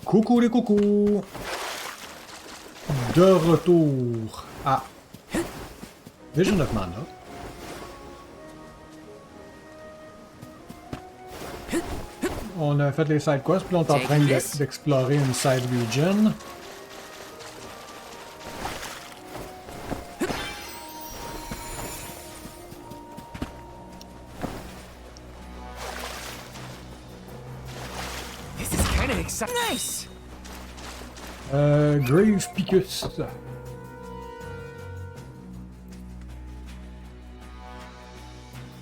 Coucou les coucous! De retour à Vision of Mana. On a fait les side quests, puis on est en train d'explorer une side region. Nice. Grave Picus.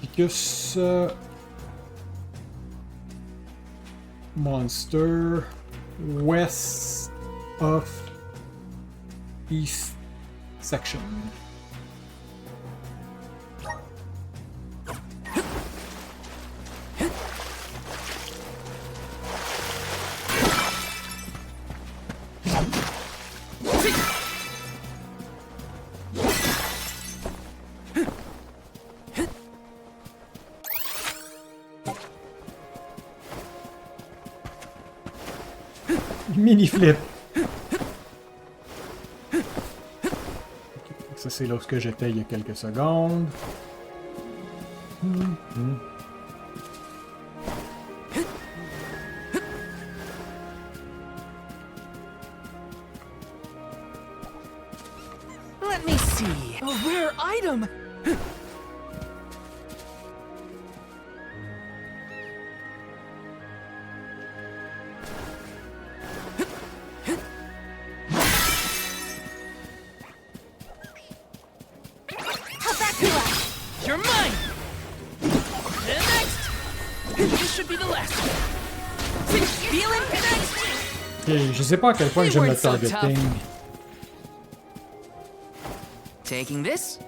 Picus monster west of east section. Mini flip. Ça c'est là où j'étais il y a quelques secondes. Let me see. A rare item. You're mine! And next! This should be the last one. Feeling next! Okay, je sais pas à quel point j'aime le targeting. Taking this?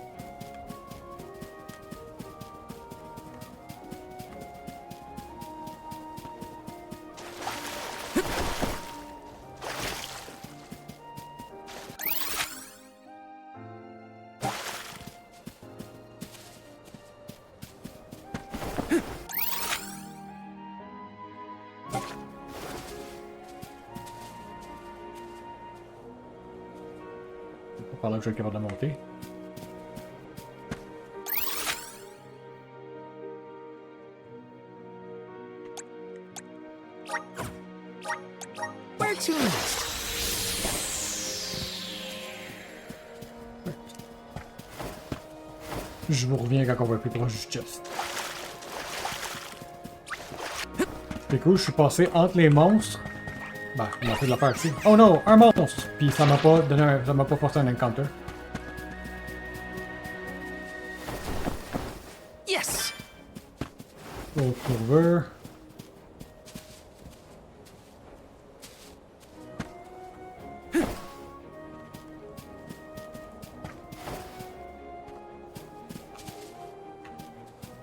Par là que je vais être capable de monter. Where to next? Je vous reviens quand on va être plus proche du chest. C'est cool, je suis passé entre les monstres. Bah, on a fait de la part ici. Oh non, un monstre! Puis ça m'a pas donné ça m'a pas forcé un encounter. Yes! Over.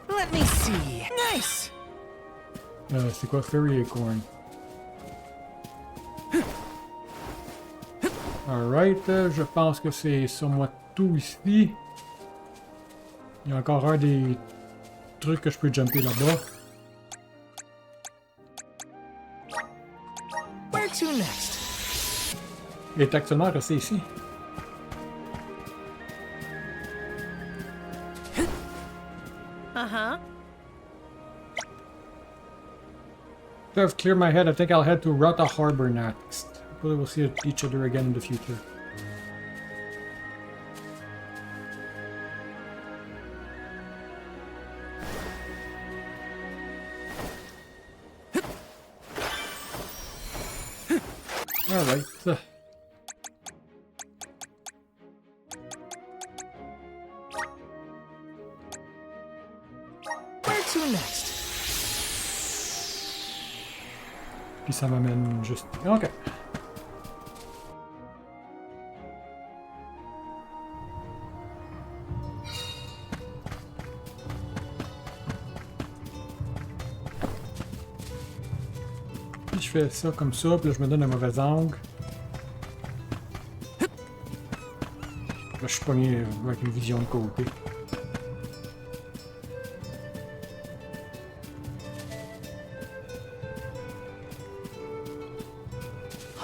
Let me see. Nice! C'est quoi Fairy Acorn? Alright, je pense que c'est sur moi tout ici. Il y a encore un des trucs que je peux jumper là-bas. Where to next? Il est actuellement resté ici. Uh-huh. I've cleared my head. I think I'll head to Rata Harbor next. Hopefully we'll see each other again in the future. Alright. Where to next? Puis ça m'amène juste... Ok. Puis je fais ça comme ça, puis là je me donne un mauvais angle. Là je suis pogné avec une vision de côté.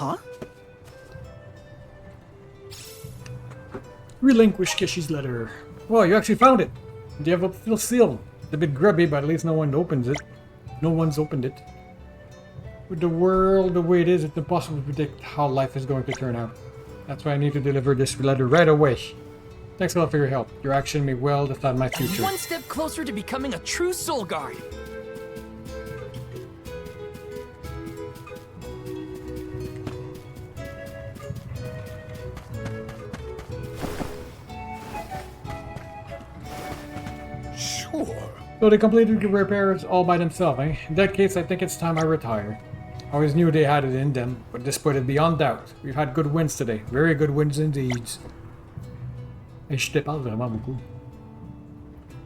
Huh? Relinquish Kishi's letter. Well, you actually found it. You have a little seal. It's a bit grubby, but at least no one opens it. No one's opened it. With the world the way it is, it's impossible to predict how life is going to turn out. That's why I need to deliver this letter right away. Thanks a lot for your help. Your action may well decide my future. One step closer to becoming a true soul guard. Sure. So they completed the repairs all by themselves, eh? In that case, I think it's time I retire. I always knew they had it in them, but this put it beyond doubt. We've had good wins today. Very good wins indeed. Et je te parle vraiment beaucoup.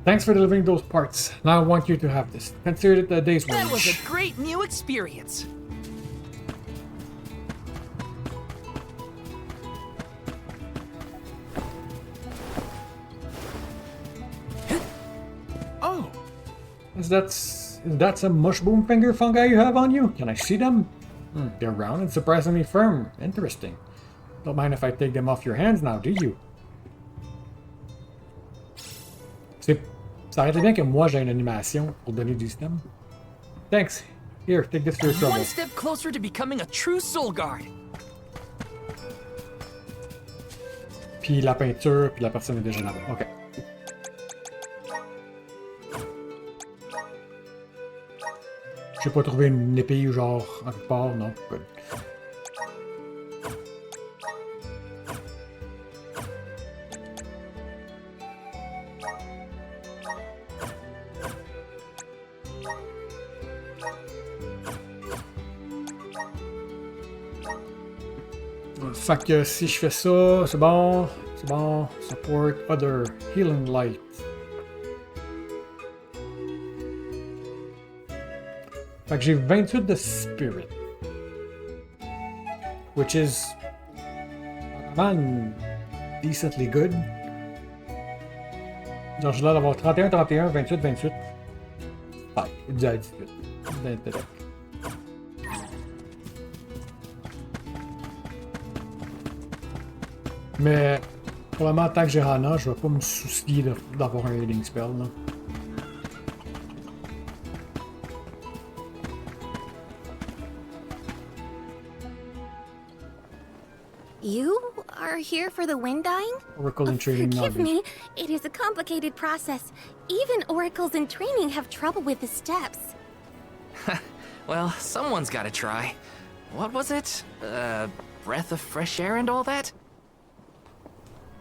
Thanks for delivering those parts. Now I want you to have this. Consider it a day's wage. That was a great new experience. Oh, Is that some mushroom finger fungi you have on you? Can I see them? They're round and surprisingly firm. Interesting. Don't mind if I take them off your hands now, do you? Ça aurait été bien que moi j'ai une animation pour donner du stem. Thanks. Here, take this for your trouble. One step closer to becoming a true soul guard. Puis la peinture, puis la personne est déjà là-bas. Ok. J'ai pas trouvé une épée ou genre en quelque part, non. Good. Fait que si je fais ça, c'est bon, c'est bon. Support other healing light. Fait que j'ai 28 de spirit. Which is man decently good. Genre j'ai l'air d'avoir 31, 31, 28, 28. Ah, il dit 18. D'intellect. Mais probablement tant que j'ai Hana, je vais pas me soucier d'avoir un healing spell là. You are here for the wind dying? Oracle in training Forgive knowledge. me, it is a complicated process. Even oracles in training have trouble with the steps. Well, someone's gotta try. What was it? Breath of fresh air and all that?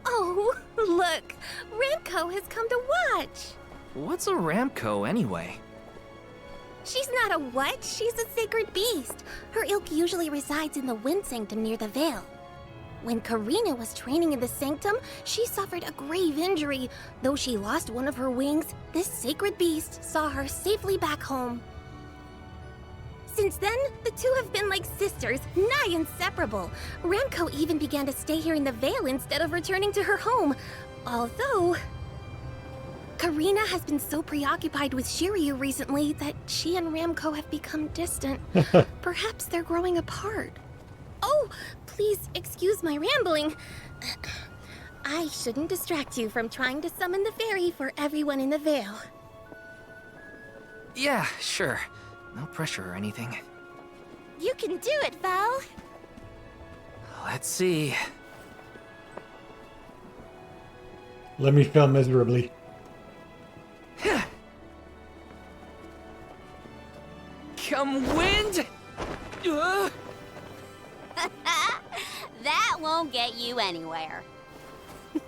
Oh, look! Remco has come to watch! What's a Ramco anyway? She's not a what? She's a sacred beast. Her ilk usually resides in the Wind Sanctum near the Veil. When Karina was training in the Sanctum, she suffered a grave injury. Though she lost one of her wings, this sacred beast saw her safely back home. Since then, the two have been like sisters, nigh inseparable. Remco even began to stay here in the Vale instead of returning to her home. Although, Karina has been so preoccupied with Shiryu recently that she and Remco have become distant. Perhaps they're growing apart. Oh, please excuse my rambling. I shouldn't distract you from trying to summon the fairy for everyone in the Vale. Yeah, sure. No pressure or anything. You can do it, Val. Let's see. Let me fail miserably. Come wind! That won't get you anywhere.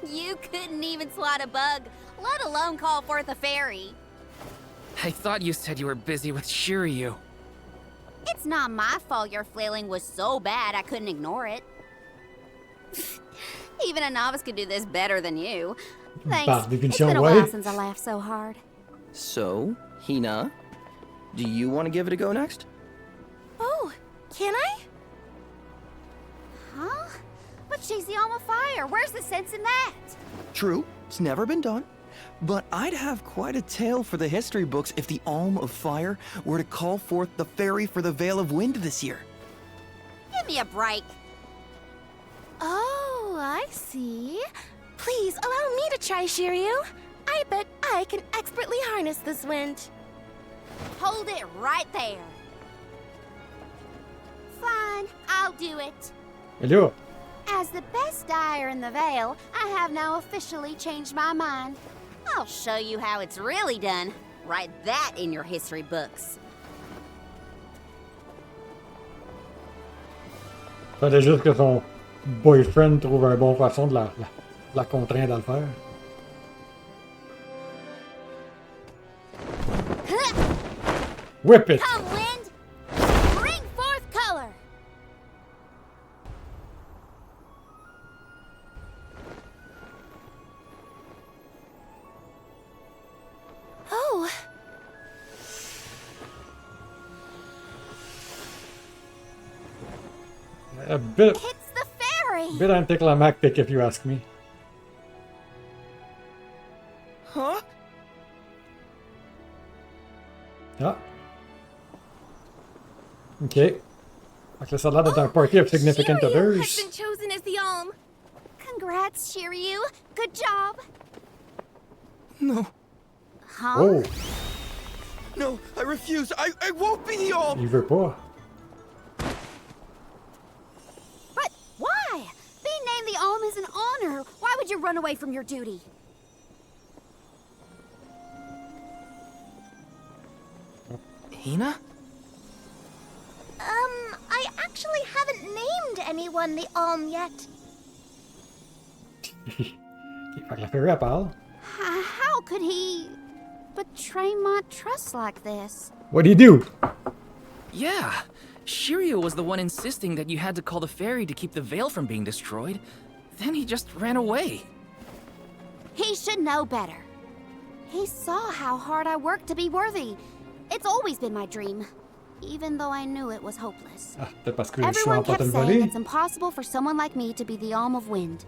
You couldn't even swat a bug, let alone call forth a fairy. I thought you said you were busy with Shiryu. It's not my fault your flailing was so bad I couldn't ignore it. Even a novice could do this better than you. Thanks. It's been a while since I laughed so hard. So, Hina, do you want to give it a go next? Oh, can I? Huh? But she's the Alma Fire. Where's the sense in that? True, it's never been done. But I'd have quite a tale for the history books if the Alm of Fire were to call forth the fairy for the Veil of Wind this year. Give me a break. Oh, I see. Please allow me to try, Shiryu. I bet I can expertly harness this wind. Hold it right there. Fine, I'll do it. Hello. As the best dyer in the Vale, I have now officially changed my mind. I'll show you how it's really done. Write that in your history books. Fallait juste que son boyfriend trouve un bon façon de la contraindre à le faire. Whip it! Come, wind! Bring forth color! Oh, A bit It's the fairy! anticlimactic if you ask me. Huh? Ah. Ok. Fait que là, ça a l'air d'être un party of significant Shiryu others. has been chosen as the Alm. Congrats, Shiryu. Good job. No. Huh? Oh, No, I refuse. I won't be the Alm. il veut pas. But why? Being named the Alm is an honor. Why would you run away from your duty? Hina? I actually haven't named anyone the Alm yet. Ok, fait que la fairy, elle parle. How could he betray my trust like this? What'd he do? Yeah, Shiryu was the one insisting that you had to call the fairy to keep the veil from being destroyed. Then he just ran away. He should know better. He saw how hard I worked to be worthy. It's always been my dream, even though I knew it was hopeless. Ah, peut-être parce que je suis Everyone en train kept de le saying voler. it's impossible for someone like me to be the Alm of Wind.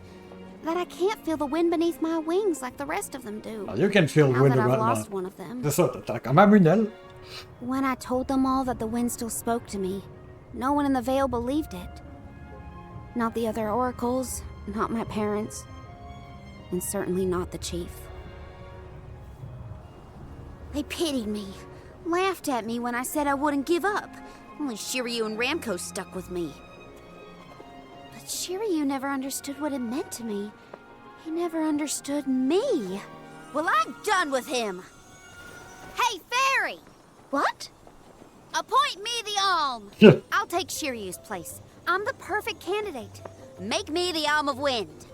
That I can't feel the wind beneath my wings like the rest of them do. Ah, you can feel Now wind that I've around lost now. one of them. C'est ça, t'as quand même une aile. When I told them all that the wind still spoke to me, no one in the Vale believed it. Not the other oracles, not my parents, and certainly not the chief. They pitied me, laughed at me when I said I wouldn't give up. Only Shiryu and Ramko stuck with me. But Shiryu never understood what it meant to me. He never understood me. Well, I'm done with him. Hey, Fairy! What? Appoint me the Alm. Yeah. I'll take Shiryu's place. I'm the perfect candidate. Make me the Alm of Wind.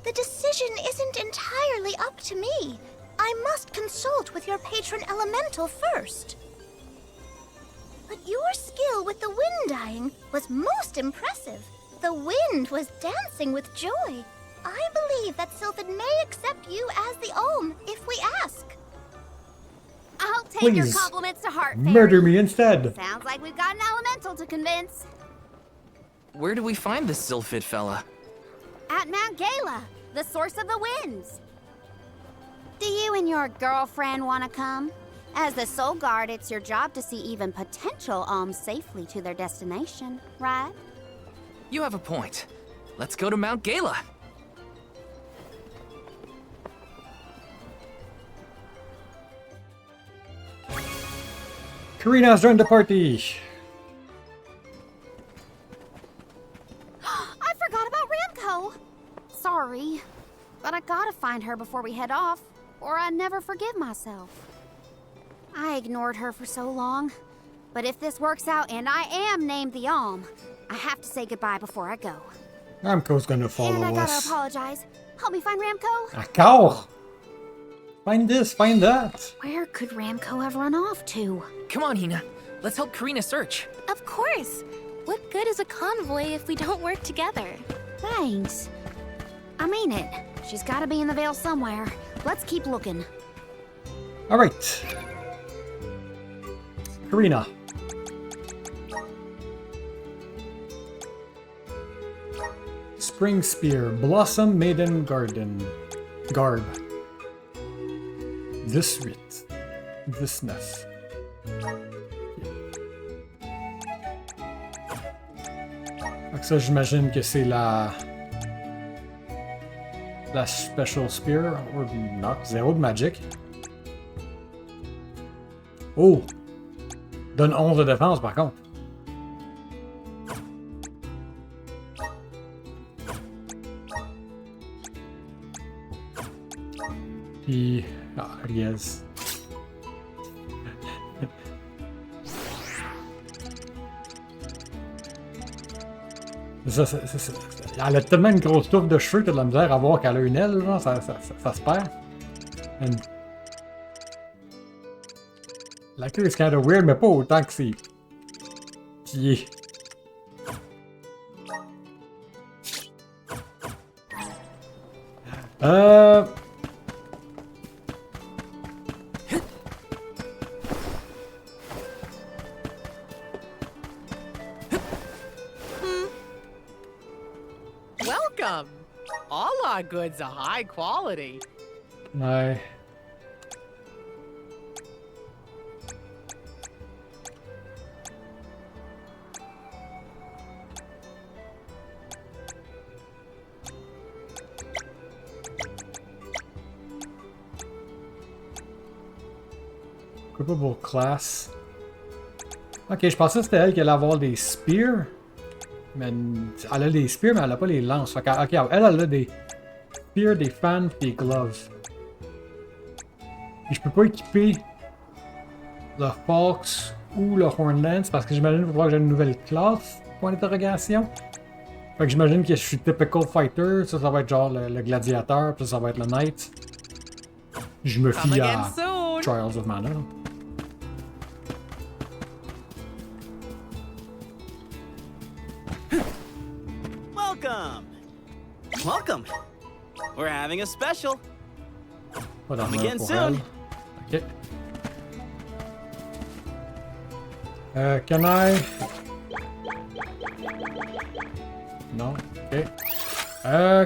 The decision isn't entirely up to me. I must consult with your patron elemental first. But your skill with the wind dyeing was most impressive. The wind was dancing with joy. I believe that Sylphid may accept you as the Alm if we ask. I'll take your Please, compliments to heart, Fairy. Murder me instead. Sounds like we've got an elemental to convince. Where do we find this Sylphid fella? At Mount Gala, the source of the winds. Do you and your girlfriend want to come? As the Soul Guard, it's your job to see even potential alms safely to their destination, right? You have a point. Let's go to Mount Gala. Karina's joined the party. I forgot about Ramko. Sorry, but I gotta find her before we head off, or I'd never forgive myself. I ignored her for so long, but if this works out and I am named the Alm, I have to say goodbye before I go. Ramco's gonna follow And I gotta us. apologize. Help me find Ramko. D'accord. Find this, find that. Where could Ramko have run off to? Come on, Hina. Let's help Karina search. Of course. What good is a convoy if we don't work together? Thanks. I mean it. She's gotta be in the Vale somewhere. Let's keep looking. All right. Karina. Spring Spear, Blossom Maiden Garden. Garb. This writ. Thisness. Donc ça, j'imagine que c'est la Special Spear, ou non, 0 de Magic. Oh! Donne 11 de défense, par contre. Puis... Ah, yes. Ça, elle a tellement une grosse touffe de cheveux que t'as de la misère à voir qu'elle a une aile, genre, ça se perd. And... La queue est kind of weird, mais pas autant que c'est... pieds. Welcome! All our goods are high quality. Ouais. Equipable class. Ok, je pensais que c'était elle qui allait avoir des spears. Mais elle a des spears, mais elle a pas les lances. Fait ok, elle a des spears, des fans, des gloves. Et je peux pas équiper le Fox ou le Hornlance parce que j'imagine qu'il va falloir que j'ai une nouvelle classe. Point d'interrogation. Fait que j'imagine que je suis typical fighter. Ça va être genre le gladiateur. Puis ça va être le knight. Je me Come fie again à soon. Trials of Mana. Welcome! Welcome! We're having a special. Pas d'armure again pour soon. elle. Ok. Can I... Non. Ok.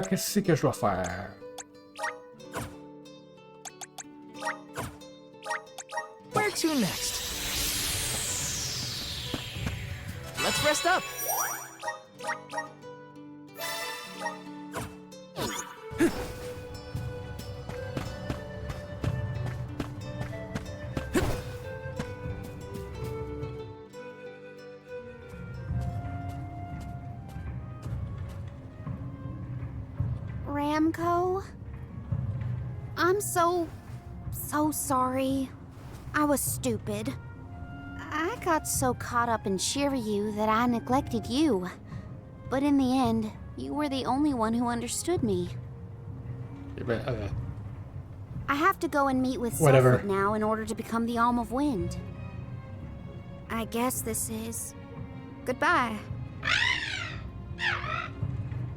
Qu'est-ce que je dois faire? Where to next? Let's rest up. Ramco? I'm so sorry. I was stupid. I got so caught up in Shiryu that I neglected you. But in the end, you were the only one who understood me. I have to go and meet with Whatever. Sulfur now in order to become the Alm of Wind. I guess this is... goodbye.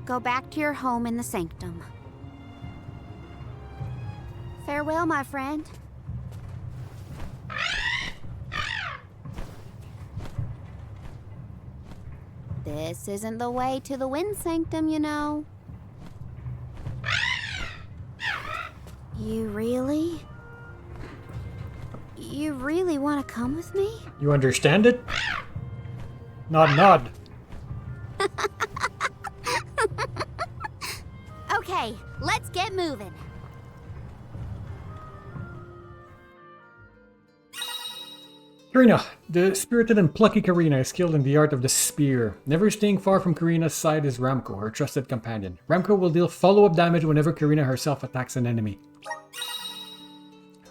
Go back to your home in the Sanctum. Farewell, my friend. This isn't the way to the Wind Sanctum, you know. You really want to come with me? You understand it? Nod. Okay, let's get moving. Karina. The spirited and plucky Karina is skilled in the art of the spear. Never staying far from Karina's side is Ramco, her trusted companion. Ramco will deal follow-up damage whenever Karina herself attacks an enemy.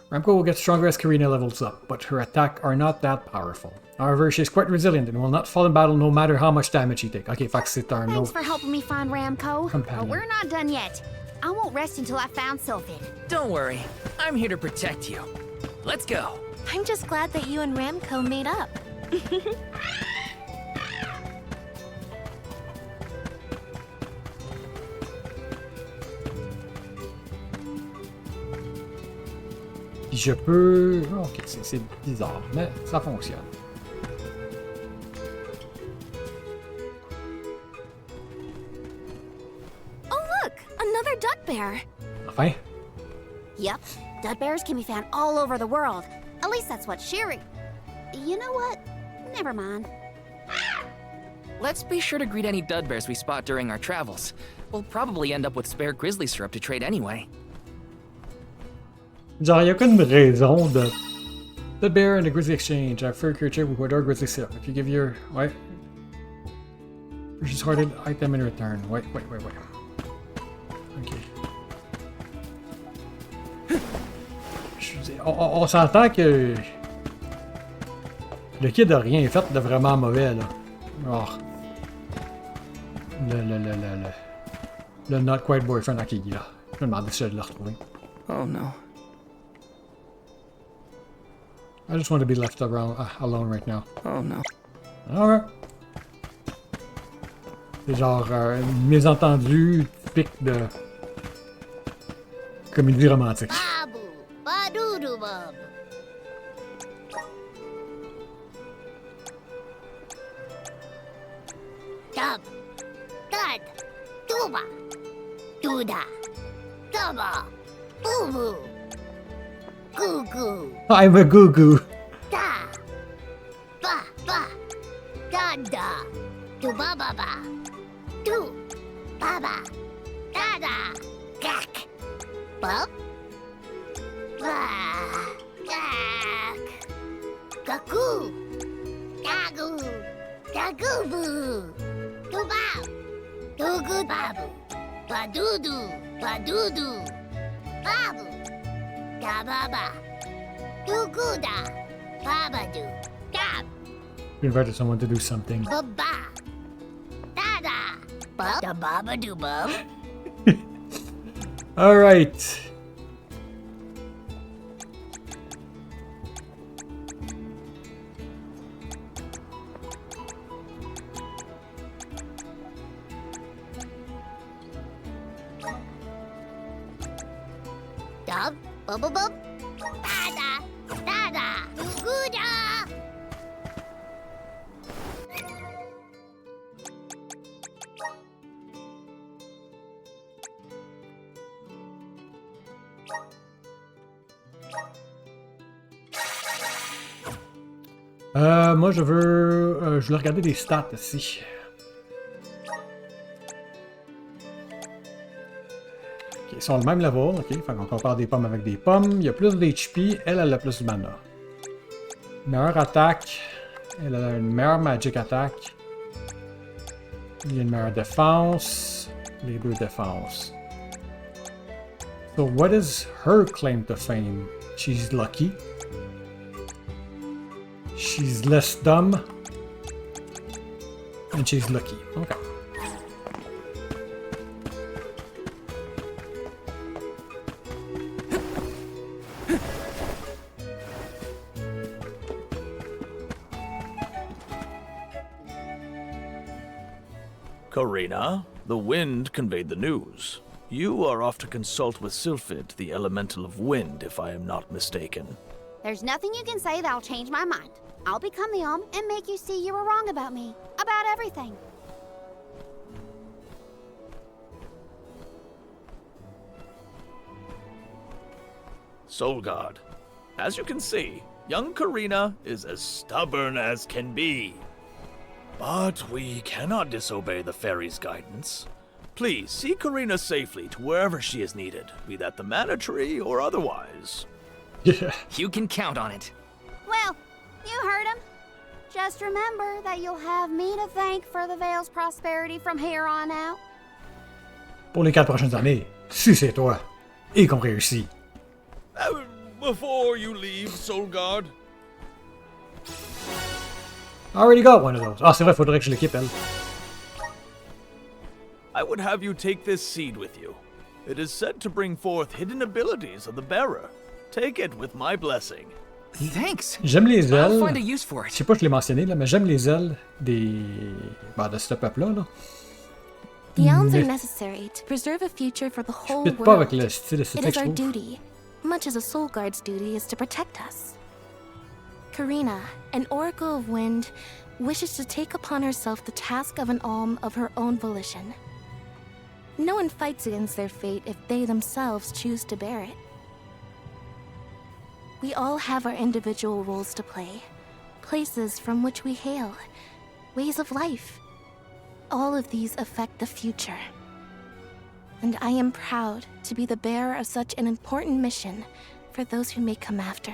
Ramco will get stronger as Karina levels up, but her attacks are not that powerful. However, she is quite resilient and will not fall in battle no matter how much damage she takes. Okay, fuck, c'est un Thanks for helping me find Ramco. Companion. But we're not done yet. I won't rest until I found Sylphid. Don't worry, I'm here to protect you. Let's go. I'm just glad that you and Ramco made up. Puis je peux... Ok, c'est bizarre, mais ça fonctionne. Oh look, another duck bear. Enfin. Yep, dud bears can be found all over the world. At least that's what Shiri... You know what? Never mind. let's be sure to greet any dud bears we spot during our travels. We'll probably end up with spare grizzly syrup to trade anyway. Genre, y a aucune raison de. The bear and the grizzly exchange. A fur creature with whatever grizzly syrup. If you give your. Ouais. Purchase hearted item in return. Wait. Ok. On s'entend que. Le kid a rien fait de vraiment mauvais, là. Genre. Le not quite boyfriend à Kiki, là. Je me demandais si j'allais le retrouver. Oh no. I just want to be left around, alone right now. Oh no. Alright. C'est genre mésentendu typique de comédie romantique. Babu, badoodoo bub. Dub, dud, duba, duda, dubba, boo boo, goo goo. I'm a goo goo. Da, ba, da, da, do ba ba ba, do, ba ba, da da, gak, bub, ba, gak, gakoo, gagoo, gagoo boo, do ba, do good babu, ba doo doo, babu, da ba ba. Do-gooda, baba-doo, gab, You invited someone to do something. ba-ba, da-da, bub, da baba-doo bub. Alright. Dub, bub-bub-bub, da-da, da-da, do-gooda. Moi je veux regarder des stats ici. Ok, ils sont le même level, ok, fait qu'on compare des pommes avec des pommes. Il y a plus d'HP, elle a plus de mana. Meilleure attaque, elle a une meilleure magic attaque. Il y a une meilleure défense, les deux défenses. So what is her claim to fame? She's lucky. She's less dumb. And she's lucky. Okay. Karina, the wind conveyed the news. You are off to consult with Sylphid, the elemental of wind, if I am not mistaken. There's nothing you can say that'll change my mind. I'll become the and make you see you were wrong about me. About everything. Solgard, as you can see, young Karina is as stubborn as can be. But we cannot disobey the fairy's guidance. Please see Karina safely to wherever she is needed, be that the Mana Tree or otherwise. Yeah. You can count on it. Well, you heard him. Just remember that you'll have me to thank for the Vale's prosperity from here on out. Pour les 4 prochaines années, si c'est toi, et qu'on réussit. Before you leave, Solgard. I already got one of those. Ah, c'est vrai, faudrait que je l'équipe, elle. I would have you take this seed with you. It is said to bring forth hidden abilities of the bearer. Take it with my blessing. Thanks. J'aime les I'll ailes. find a use for Je it. sais pas si je l'ai mentionné, là, mais j'aime les ailes des. Bah, de ce peuple-là, là. The elms are Mais necessary to preserve a future for the je whole fit pas avec world. le style It esthétique, is je our trouve. duty, much as a soul guard's duty is to protect us. Karina, an oracle of wind, wishes to take upon herself the task of an alm of her own volition. No one fights against their fate if they themselves choose to bear it. We all have our individual roles to play, places from which we hail, ways of life, All of these affect the future. And I am proud to be the bearer of such an important mission for those who may come after.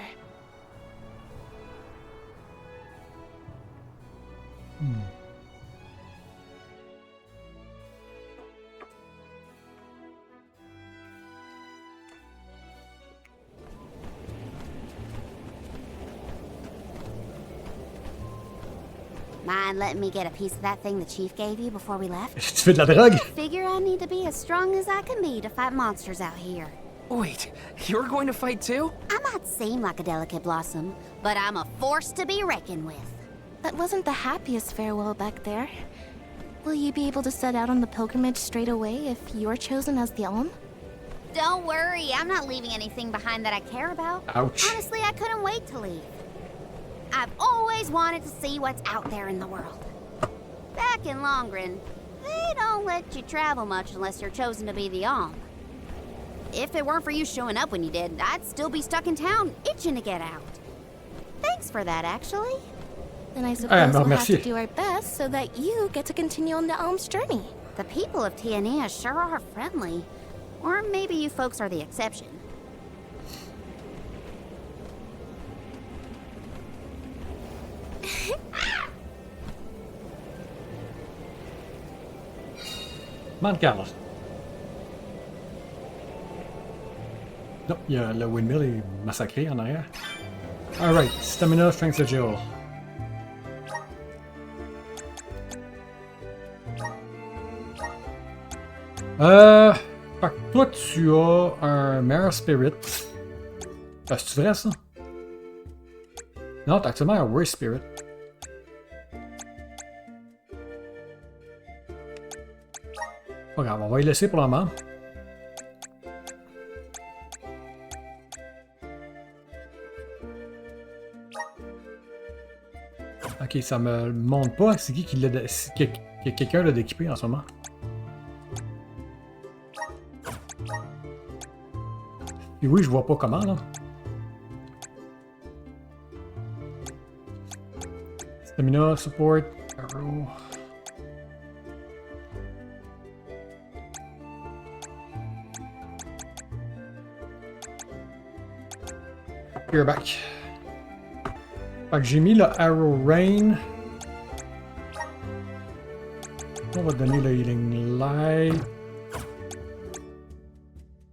Mind letting me get a piece of that thing the chief gave you before we left? Tu fais de la drogue? Figure I need to be as strong as I can be to fight monsters out here. Wait, you're going to fight too? I might seem like a delicate blossom, but I'm a force to be reckoned with. That wasn't the happiest farewell back there. Will you be able to set out on the pilgrimage straight away if you're chosen as the Alm? Don't worry, I'm not leaving anything behind that I care about. Ouch. Honestly, I couldn't wait to leave. I've always wanted to see what's out there in the world. Back in Longren, they don't let you travel much unless you're chosen to be the Alm. If it weren't for you showing up when you did, I'd still be stuck in town, itching to get out. Thanks for that, actually. Then I suppose no, we'll have merci. to do our best so that you get to continue on the Alm's journey. The people of Tiania sure are friendly. Or maybe you folks are the exception. Mount Carlos. Non, il y a le windmill est massacré en arrière. Alright, stamina, strength, agile. Fait que toi tu as un Mare Spirit. C'est vrai ça? Non, t'as actuellement un Worst Spirit. Pas grave, on va y laisser pour le moment. Ok, ça me montre pas c'est qui l'a que quelqu'un l'a d'équipé en ce moment. Et oui, je vois pas comment là. Stamina, support, arrow. You're back. Fait que j'ai mis le Arrow Rain. On va donner le Healing Light.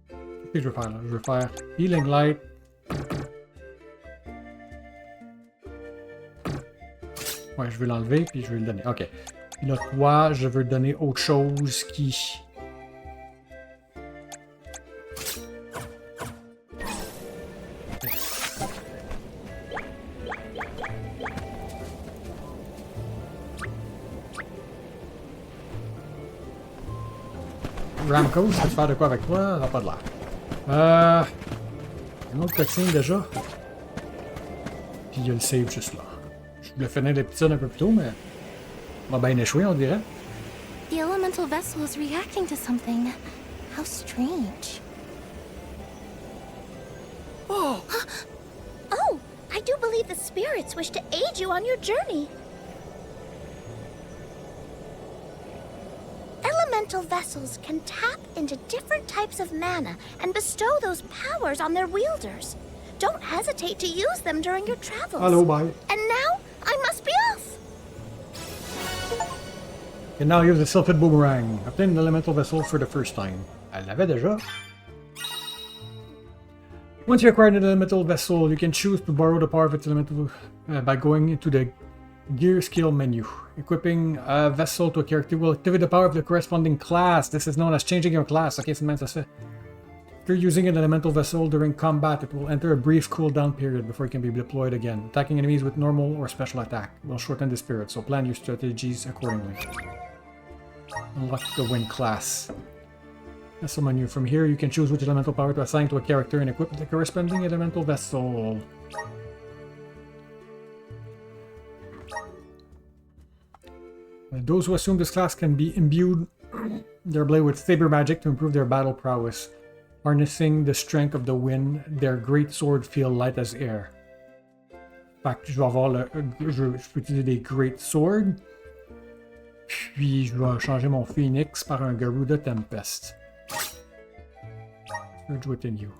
Qu'est-ce que je veux faire là? Je veux faire Healing Light. Ouais, je veux l'enlever puis je vais le donner. Ok. Puis là, toi, je veux donner autre chose qui... Ramco, je vais faire de quoi avec toi? Ça n'a pas de l'air. Un autre cutscene déjà. Puis il y a le save juste là. Je voulais finir l'épisode un peu plus tôt, mais on va bien échouer, on dirait. The elemental vessel is reacting to something. How strange. Oh, I do believe the spirits wish to aid you on your journey. Elemental vessels can tap into different types of mana and bestow those powers on their wielders. Don't hesitate to use them during your travels. Hello, bye. And now, I must be off. And now use the Sylphid Boomerang. Obtain an elemental vessel for the first time. Elle l'avait déjà. Once you acquire an elemental vessel, you can choose to borrow the power of its elemental by going into the Gear Skill menu. Equipping a vessel to a character will activate the power of the corresponding class. This is known as changing your class. Ok, c'est même ça se fait. If you're using an elemental vessel during combat, it will enter a brief cooldown period before it can be deployed again. Attacking enemies with normal or special attack will shorten the spirit, so plan your strategies accordingly. Unlock the win class. Vessel menu. From here, you can choose which elemental power to assign to a character and equip the corresponding elemental vessel. Those who assume this class can be imbued their blade with saber magic to improve their battle prowess. Harnessing the strength of the wind, their great sword feel light as air. Fait que je vais avoir le... je peux utiliser des great swords. Puis je vais changer mon Phoenix par un Garuda Tempest. Surge within you.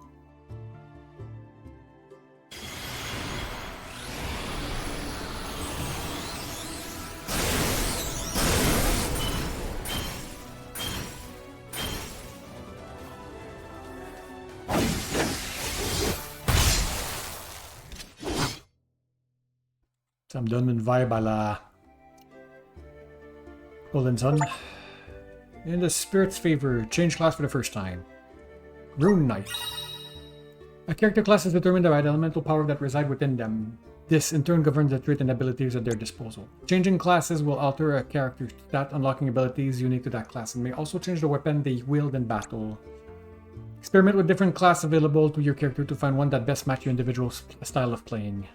Ça me donne une vibe à la Golden Sun. In the Spirit's favor, change class for the first time. Rune Knight. A character class is determined by the elemental power that reside within them. This in turn governs the trait and abilities at their disposal. Changing classes will alter a character's stat, unlocking abilities unique to that class, and may also change the weapon they wield in battle. Experiment with different classes available to your character to find one that best matches your individual style of playing.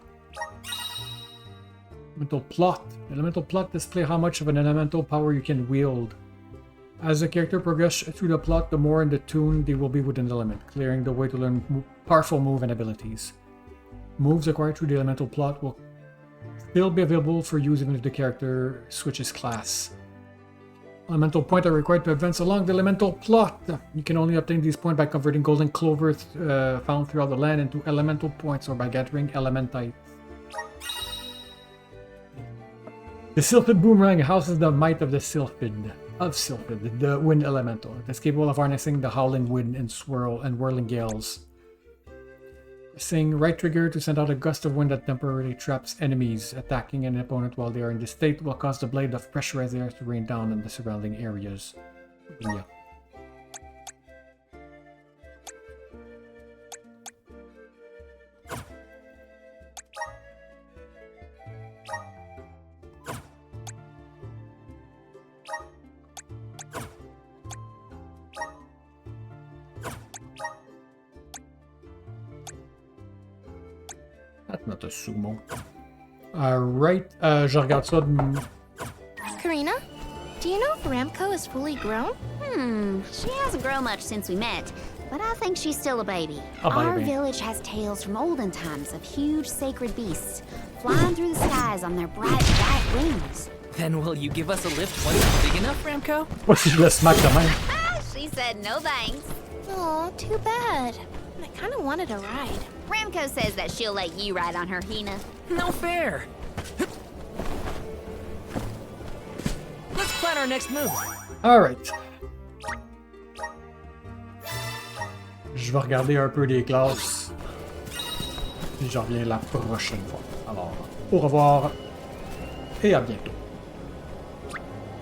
Elemental plot. Elemental plot display how much of an elemental power you can wield. As the character progresses through the plot, the more in the tune they will be with an element, clearing the way to learn powerful move and abilities. Moves acquired through the elemental plot will still be available for use even if the character switches class. Elemental points are required to advance along the elemental plot. You can only obtain these points by converting golden clovers found throughout the land into elemental points or by gathering elementites. The Sylphid Boomerang houses the might of the Sylphid, the wind elemental. It is capable of harnessing the howling wind and whirling gales. Pressing right trigger to send out a gust of wind that temporarily traps enemies. Attacking an opponent while they are in this state will cause the blade of pressurized air to rain down on the surrounding areas. Yeah. That's not a sumo. Alright, je regarde ça de... Karina, do you know if Ramco is fully grown? She hasn't grown much since we met, but I think she's still a baby. Our village has tales from olden times of huge sacred beasts flying through the skies on their bright white wings. Then will you give us a lift when it's big enough, Ramco? What's she gonna smack the man? She said no thanks. Aw, too bad. I kind of wanted a ride. Ramco says that she'll let you ride on her, Hina. No fair. Let's plan our next move. Alright. Je vais regarder un peu des classes. Puis je reviens la prochaine fois. Alors, au revoir et à bientôt.